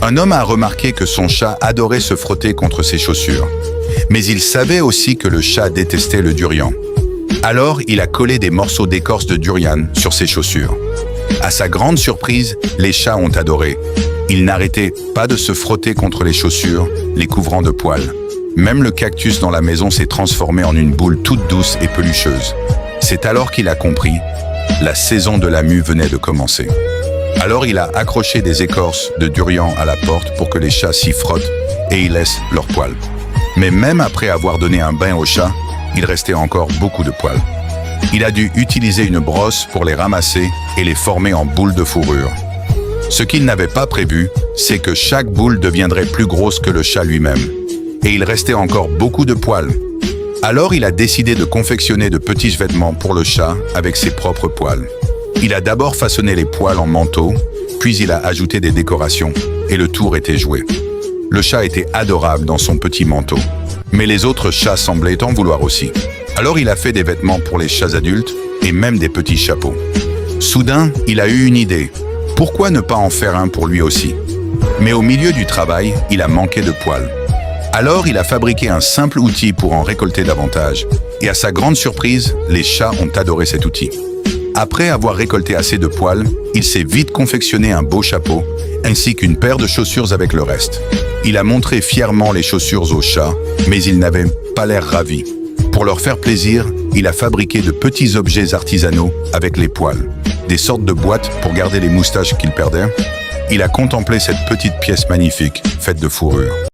Un homme a remarqué que son chat adorait se frotter contre ses chaussures. Mais il savait aussi que le chat détestait le durian. Alors, il a collé des morceaux d'écorce de durian sur ses chaussures. À sa grande surprise, les chats ont adoré. Ils n'arrêtaient pas de se frotter contre les chaussures, les couvrant de poils. Même le cactus dans la maison s'est transformé en une boule toute douce et pelucheuse. C'est alors qu'il a compris, la saison de la mue venait de commencer. Alors il a accroché des écorces de durian à la porte pour que les chats s'y frottent et y laissent leurs poils. Mais même après avoir donné un bain aux chats, il restait encore beaucoup de poils. Il a dû utiliser une brosse pour les ramasser et les former en boules de fourrure. Ce qu'il n'avait pas prévu, c'est que chaque boule deviendrait plus grosse que le chat lui-même. Et il restait encore beaucoup de poils. Alors il a décidé de confectionner de petits vêtements pour le chat avec ses propres poils. Il a d'abord façonné les poils en manteau, puis il a ajouté des décorations, et le tour était joué. Le chat était adorable dans son petit manteau, mais les autres chats semblaient en vouloir aussi. Alors il a fait des vêtements pour les chats adultes, et même des petits chapeaux. Soudain, il a eu une idée. Pourquoi ne pas en faire un pour lui aussi? Mais au milieu du travail, il a manqué de poils. Alors il a fabriqué un simple outil pour en récolter davantage. Et à sa grande surprise, les chats ont adoré cet outil. Après avoir récolté assez de poils, il s'est vite confectionné un beau chapeau, ainsi qu'une paire de chaussures avec le reste. Il a montré fièrement les chaussures aux chats, mais ils n'avaient pas l'air ravis. Pour leur faire plaisir, il a fabriqué de petits objets artisanaux avec les poils. Des sortes de boîtes pour garder les moustaches qu'il perdait. Il a contemplé cette petite pièce magnifique, faite de fourrure.